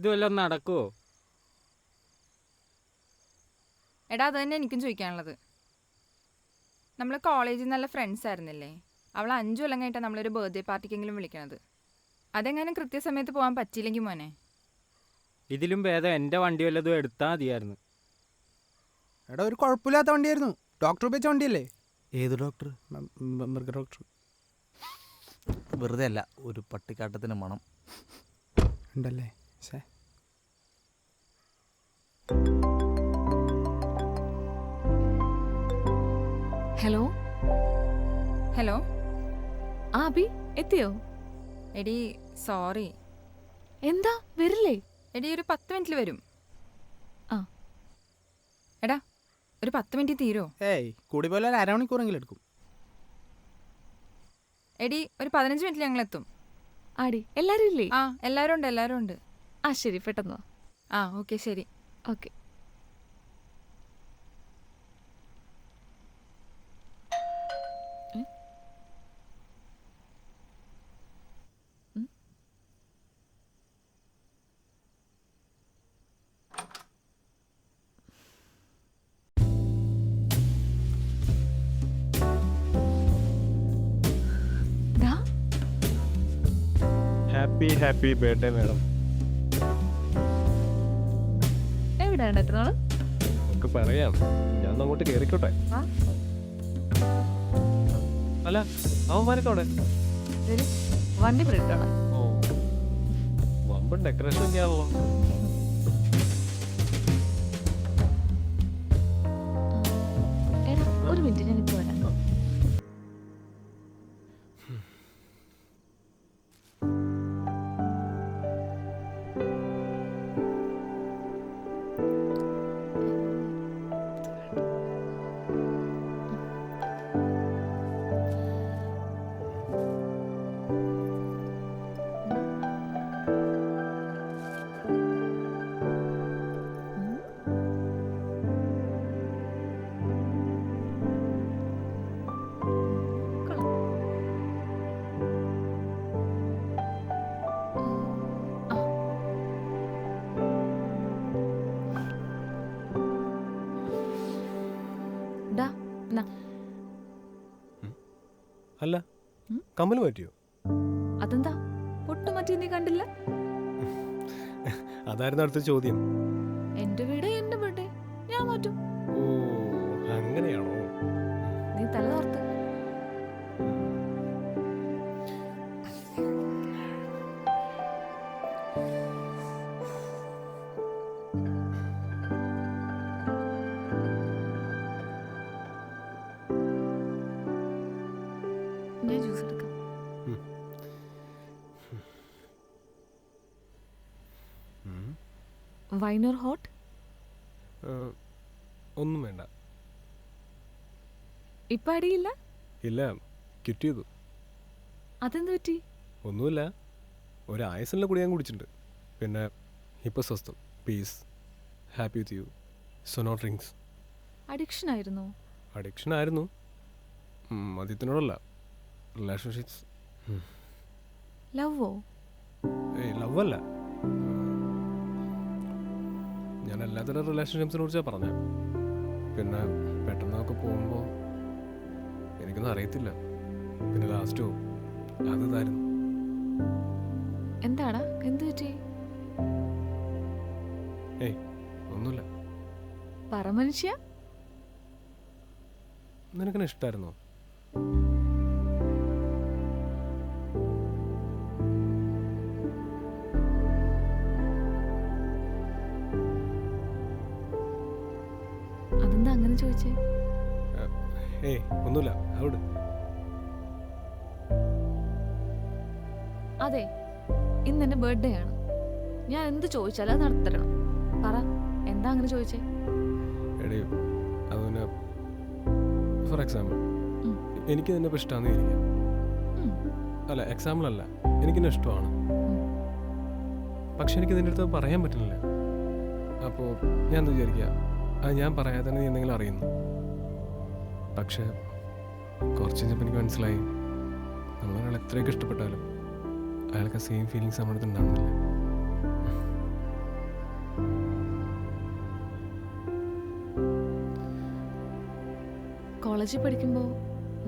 ഇത് വല്ലതും നടക്കുവോ? എടാ അത് തന്നെ എനിക്കും ചോദിക്കാനുള്ളത്. നമ്മൾ കോളേജിൽ നല്ല ഫ്രണ്ട്സ് ആയിരുന്നില്ലേ? അവൾ 5 കൊല്ലം കഴിഞ്ഞിട്ടാണ് നമ്മളൊരു ബർത്ത്ഡേ പാർട്ടിക്കെങ്കിലും വിളിക്കണത്. അതെങ്ങാനും കൃത്യസമയത്ത് പോകാൻ പറ്റിയില്ലെങ്കിൽ മോനെ. ഇതിലും ഭേദം എൻ്റെ വണ്ടി വല്ലതും എടുത്താൽ മതിയായിരുന്നു. എടാ ഒരു കുഴപ്പമില്ലാത്ത വണ്ടിയായിരുന്നു. ഡോക്ടർ ഉപയോഗിച്ച വണ്ടിയല്ലേ? ഏത് ഡോക്ടർ? മൃഗ ഡോക്ടർ. വെറുതെ അല്ല, ഒരു പട്ടിക്കാട്ടത്തിന് മണം ഉണ്ടല്ലേ? ഹലോ ഹലോ ആ അബി എത്തിയോ? എടി സോറി. എന്താ വരില്ലേ? എടി ഒരു 10 മിനിറ്റിൽ വരും. ആ എടാ ഒരു 10 മിനിറ്റ് തീരോ? ഏയ് കൂടി പോലെ ഒരു അരമണിക്കൂറെങ്കിലും എടുക്കും. എടി ഒരു 15 മിനിറ്റിൽ ഞങ്ങൾ എത്തും. ആടി എല്ലാരും ഇല്ലേ? ആ എല്ലാവരും ഉണ്ട്. ആ ശരി, പെട്ടെന്ന് വാ. ആ ഓക്കെ ശരി. ഓക്കെ. Happy birthday madam. എവിടെയാണ് എത്തുന്നത്? നമുക്ക് പറയാം, ഞാൻ അങ്ങോട്ട് കയറിക്കോട്ടെ. അല്ല അവന്മാരൊക്കെ അവിടെ വണ്ടി ബ്രേക്കാണ്. ഓ വമ്പൻ ഡെക്കറേഷൻ ഒക്കെയാണല്ലോ. ഒരു മിനിറ്റ്, ഞാൻ ഇപ്പോൾ വരാം. അല്ല കമ്മൽ മാറ്റിയോ? അതെന്താ പൊട്ടു മാറ്റി നീ കണ്ടില്ല? അതായിരുന്നു അടുത്ത ചോദ്യം. എന്റെ വീട് എന്റെ ബർത്ത്ഡേ, ഞാൻ മാറ്റും. ഓ അങ്ങനെയാണോ? നീ തല തോർത്ത്. ഞാൻ ജ്യൂസ് എടുക്കാം. Wine or hot? ഒന്നും വേണ്ട. ഇപ്പൊ അടിയില്ല? ഇല്ല, ക്വിറ്റ് ചെയ്തു. അതെന്ത് പറ്റി? ഒന്നുമില്ല, ഒരു ആയസിനുള്ള കൂടി ഞാൻ കുടിച്ചിട്ടുണ്ട്. പിന്നെ ഇപ്പോൾ സ്വസ്ഥം, peace, happy with you, so no drinks. Addiction ആയിരുന്നോ? അഡിക്ഷൻ ആയിരുന്നു, മദ്യത്തിനോടല്ല, റിലേഷൻഷിപ്സ്. ലവോ? ഏയ് ലവ് അല്ല, ഞാൻ എല്ലാത്തരം റിലേഷൻഷിപ്സിനെ കുറിച്ചാണ് പറഞ്ഞത്. പിന്നെ പെട്ടെന്നൊക്കെ പോകുമ്പോൾ എനിക്കൊന്നും അറിയത്തില്ല. പിന്നെ ലാസ്റ്റോ അത് ഇതായിരുന്നു. എന്താടാ, എന്ത് പറ്റി? ഏയ് ഒന്നുമില്ല. പറ മനുഷ്യ. നിനക്കെന്നെ ഇഷ്ടമായിരുന്നോ? അതെന്താ അങ്ങനെ ചോദിച്ചേ? ഏയ് ഒന്നുമില്ല. അവിടെ അതെ, ഇന്ന് എന്റെ ബർത്ത്ഡേ ആണ്. ഞാൻ എന്ത് ചോദിച്ചാലും അത് നടത്തരണം. പറ, എന്താ അങ്ങനെ ചോദിച്ചേ? എടേ അതുപോലെ ഫോർ എക്സാമ്പിൾ എനിക്ക് നിന്നെ ഇപ്പോൾ ഇഷ്ടമാണെന്ന് ഇരിക്കാം. അല്ല എക്സാമ്പിൾ അല്ല, എനിക്കെന്നെ ഇഷ്ടമാണ്. പക്ഷെ എനിക്ക് നിൻ്റെ അടുത്ത് പറയാൻ പറ്റുന്നില്ല. അപ്പോൾ ഞാൻ എന്താ വിചാരിക്കുക, അത് ഞാൻ പറയാതെ തന്നെ നീ എന്തെങ്കിലും അറിയുന്നു. പക്ഷെ കുറച്ച് കഴിഞ്ഞപ്പോൾ എനിക്ക് മനസ്സിലായി, നമ്മളൊരാൾ എത്രയൊക്കെ ഇഷ്ടപ്പെട്ടാലും അയാൾക്ക് സെയിം ഫീലിങ്സ് നമ്മുടെ അടുത്ത് ഉണ്ടാവുന്നില്ല. കോളേജിൽ പഠിക്കുമ്പോൾ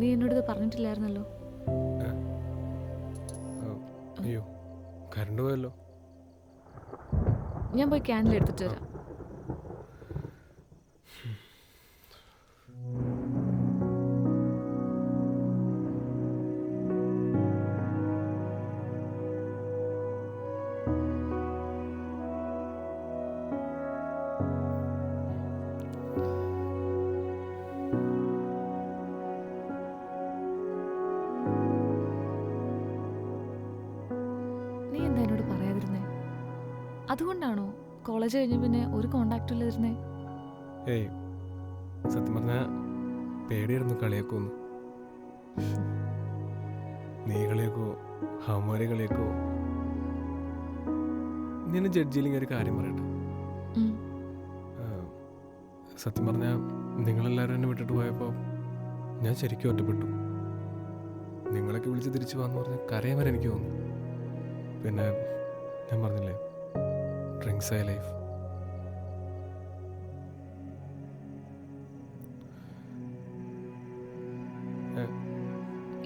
നീ എന്നോട് ഇത് പറഞ്ഞിട്ടില്ലായിരുന്നല്ലോ. അയ്യോ, കറണ്ട് പോയല്ലോ. ഞാൻ പോയി ക്യാൻഡിൽ എടുത്തിട്ട് വരാം. നീ എന്താ എന്നോട് പറയാതിരുന്നേ? അതുകൊണ്ടാണോ കോളേജ് കഴിഞ്ഞ പിന്നെ ഒരു കോണ്ടാക്റ്റും ഇല്ലാതിരുന്നേ? ഏയ്, സത്യം പറഞ്ഞാൽ പേടിയായിരുന്നു കളിയാക്കുമെന്ന്. നീ കളിയാക്കോ, ഹമാരെ കളിയാക്കോ. ഞാൻ ജഡ്ജിയില്ലെങ്കിൽ ഒരു കാര്യം പറയട്ടെ. ഉം. സത്യം പറഞ്ഞാൽ നിങ്ങളെല്ലാവരും എന്നെ വിട്ടിട്ട് പോയപ്പോൾ ഞാൻ ശരിക്കും ഒറ്റപ്പെട്ടു. നിങ്ങളൊക്കെ വിളിച്ച് തിരിച്ചു പോകാന്ന് പറഞ്ഞ് കരയാൻ വരെ എനിക്ക് തോന്നി. പിന്നെ ഞാൻ പറഞ്ഞില്ലേ, ഡ്രിങ്ക്സ് ആയ ലൈഫ്.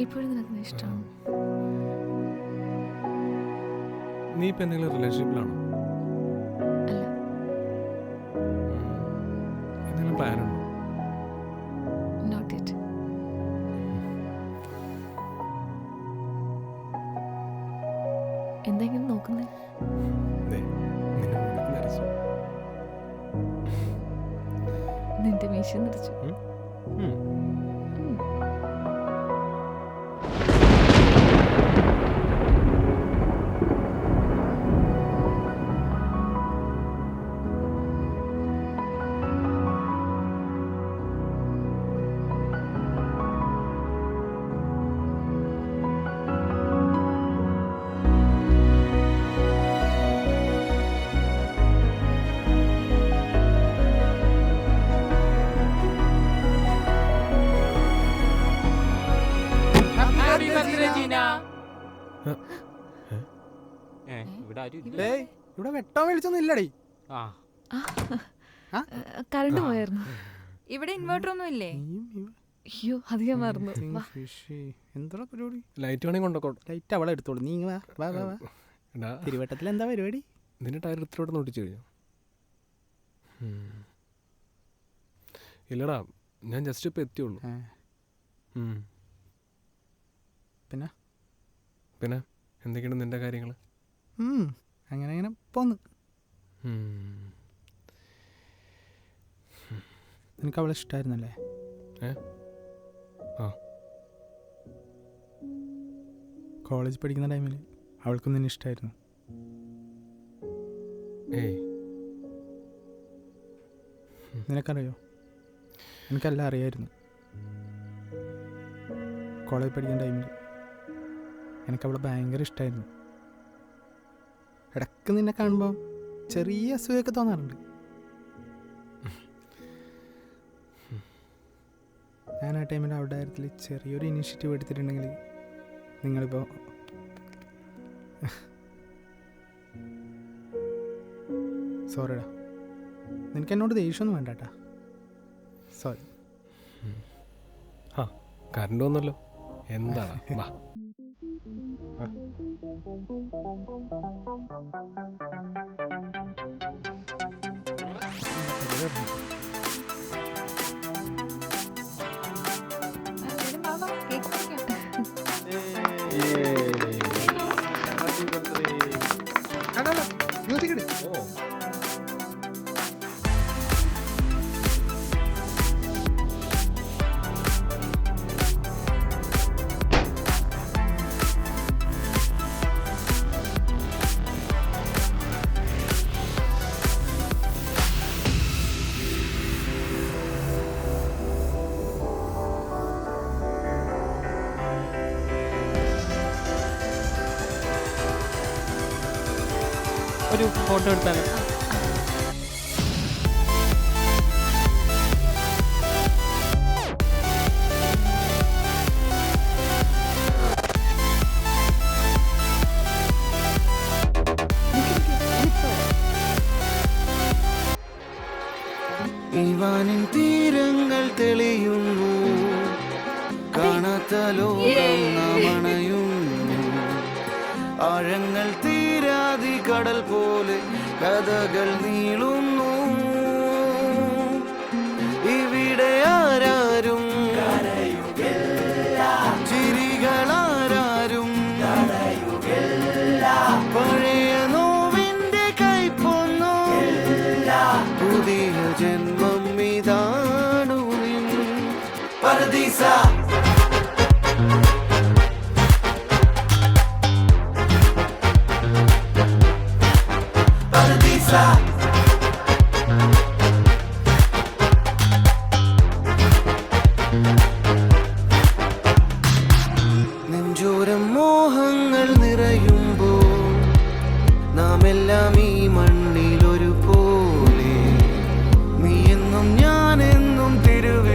ഇപ്പോഴും നിനക്ക് ഇഷ്ടമാണ്? നീ ഇപ്പം എന്തെങ്കിലും റിലേഷൻഷിപ്പിലാണോ? അല്ല. എന്തെങ്കിലും പ്ലാൻ ഉണ്ടോ? Not yet. എന്തെങ്കിലും നോക്കുന്നേ? നിന്റെ മീശ നിറച്ചു. ഇവിടെ ആരും ഇല്ല. ഡേയ്, ഇവിടെ വെട്ടം വിളിച്ചൊന്നും ഇല്ലടേ. ആ കറണ്ട് പോയായിരുന്നു. ഇവിടെ ഇൻവേർട്ടർ ഒന്നും ഇല്ലേ? അയ്യോ, അത് ഞാൻ മറന്നു. വാ. എന്താ പരിപാടി? ലൈറ്റ് വേണമെങ്കിൽ കൊണ്ടോ. ലൈറ്റ് അവളെ എടുത്തോളൂ. നീ വാ വാ വാ വാ. തിരുവട്ടത്തിൽ എന്താ പരിപാടി? നിന്റെ ടയർ ഇത്തിലോട്ട് നോട്ടിച്ചു കഴിഞ്ഞു? ഇല്ലടാ, ഞാൻ ജസ്റ്റ് ഇപ്പം എത്തിയുള്ളൂ. പിന്നെ പിന്നെ എന്തൊക്കെയാണ് നിന്റെ കാര്യങ്ങൾ? അങ്ങനെ അങ്ങനെ പോന്ന്. നിനക്ക് അവളെ ഇഷ്ടമായിരുന്നല്ലേ? കോളേജ് പഠിക്കുന്ന ടൈമിൽ അവൾക്കും നിന്നെ ഇഷ്ടമായിരുന്നു. ഏയ്, നിനക്കറിയോ? എനിക്കെല്ലാം അറിയായിരുന്നു. കോളേജ് പഠിക്കുന്ന ടൈമിൽ എനിക്കവളെ ഭയങ്കര ഇഷ്ടമായിരുന്നു. ഇടയ്ക്ക് നിന്നെ കാണുമ്പോൾ ചെറിയ അസൂയൊക്കെ തോന്നാറുണ്ട്. ഞാൻ ആ ടൈമിൽ അവളുടെ കാര്യത്തിൽ ചെറിയൊരു ഇനീഷ്യേറ്റീവ് എടുത്തിട്ടുണ്ടെങ്കിൽ നിങ്ങളിപ്പോൾ സോറിടാ. നിനക്ക് എന്നോട് ദേഷ്യമൊന്നും വേണ്ട കേട്ടാ. സോറി. കറണ്ട് വന്നല്ലോ. എന്താണ്? വാ. മ്യൂസിക് ഇട്. ഒരു ഫോട്ടോ എടുത്താൽ ലോകം നാമണയുന്നു. ആഴങ്ങൾ തീരാതി കടൽ പോലെ കഥകൾ നീളുന്നു. ഇവിടെ ആരാരും ചിരികളാരും പഴയ നോവിന്റെ കൈപ്പൊന്നു. പുതിയ ജന്മം ഇതാണു നിൻ പരദീസ. നെഞ്ചോരം മോഹങ്ങൾ നിറയുമ്പോൾ നാം എല്ലാം ഈ മണ്ണിലൊരു പോലെ. നീ എന്നും ഞാനെന്നും തിരുവില്ലാതുലകം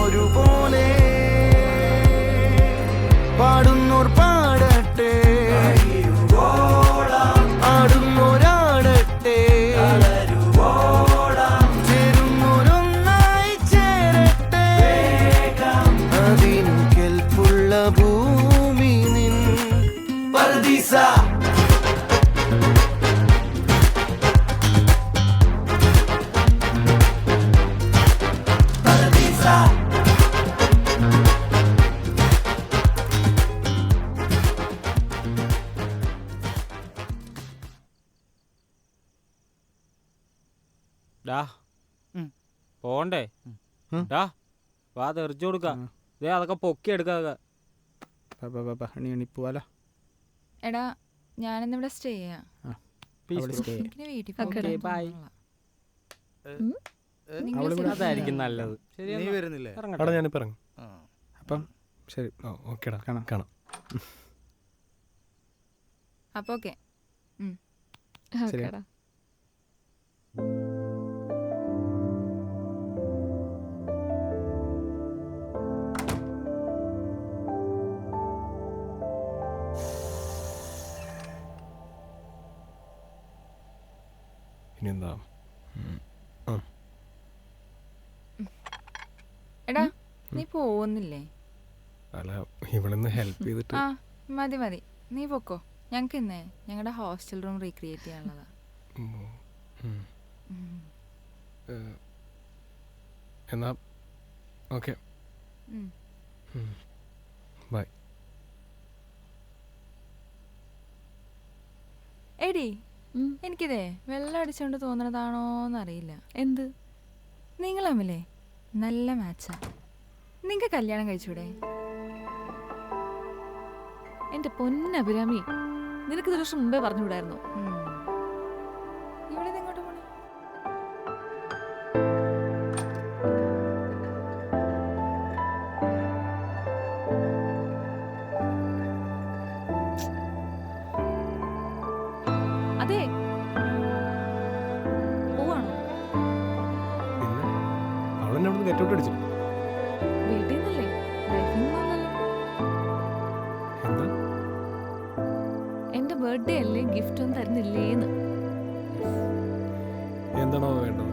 ഒരുപോലെ. പാടുന്നോർ പാടട്ടെ, ആടുന്നോരാടട്ടെ, ചേരുന്നോരൊന്നായി ചേരട്ടെ. അതിനു കെൽപ്പുള്ള ഭൂമി നിൻ പരദീസ. ഡാ ഉം. പോണ്ടേ? ഉം. ഡാ വാ തെറിച്ചു കൊടുക്കാം. ഉം. ദേ അതൊക്കെ പൊക്കി എടുക്കാതെ. എണി പോവാലോ. എടാ ഞാനിന്നിവിടെ സ്റ്റേ ചെയ്യാം. അവള് stay. എനിക്കിനി വീട്ടിൽ Okay, പോകാൻ bye. തോന്നുന്നില്ല. ഉം? നിങ്ങൾ അവള് ഇവിടെ അതായിരിക്കും നല്ലത്. ശരി നീ എന്നാ. വരുന്നില്ലേ? ഇറങ്ങട്ടെ. അവിടെ ഞാനിപ്പോൾ ഇറങ്ങും. ആ. അപ്പം ശരി. ഓ ഓക്കേടാ, കാണാം. കാണാം. അപ്പൊ ഓക്കെ. ശരി. ഓക്കേടാ. ഇനി എന്താ? എടാ നീ പോകുന്നില്ലേ? അല്ല, ഇവിടുന്ന് ഹെൽപ്പ് ചെയ്തിട്ട് ആ മതി മതി, നീ പൊക്കോ. ഞങ്ങൾക്ക് ഇന്നേ ഞങ്ങളുടെ ഹോസ്റ്റൽ റൂം റീക്രിയേറ്റ് ചെയ്യാനുള്ളതാ. ഉം. ഉം. ഉം. എന്നാ ഓക്കെ, ഉം. ബൈ. എടി ഉം. എനിക്കിതേ വെള്ളം അടിച്ചോണ്ട് തോന്നണതാണോന്നറിയില്ല. എന്ത്? നിങ്ങൾ തമ്മിലേ നല്ല മാച്ചാ. നിങ്ങൾക്ക് കല്യാണം കഴിച്ചൂടെ? എന്റെ പൊന്നഭിരാമി, നിനക്ക് ഒരു വർഷം മുമ്പേ പറഞ്ഞുകൂടായിരുന്നു. ഇവിടെ ഇങ്ങോട്ട് പോണേ. അതെ, പോവാണോ? പിന്നെ അവളെന്നെ അവിടുന്ന് ഗെറ്റൗട്ട് അടിച്ചു. വീട്ടിൽ നിന്നല്ലേ? ലൈഫിൽ നിന്നല്ലല്ലോ. എന്താ? എന്റെ ബർത്ത്ഡേ അല്ലേ, ഗിഫ്റ്റ് ഒന്നും തരുന്നില്ലേന്ന്. എന്താണോ വേണ്ടത്?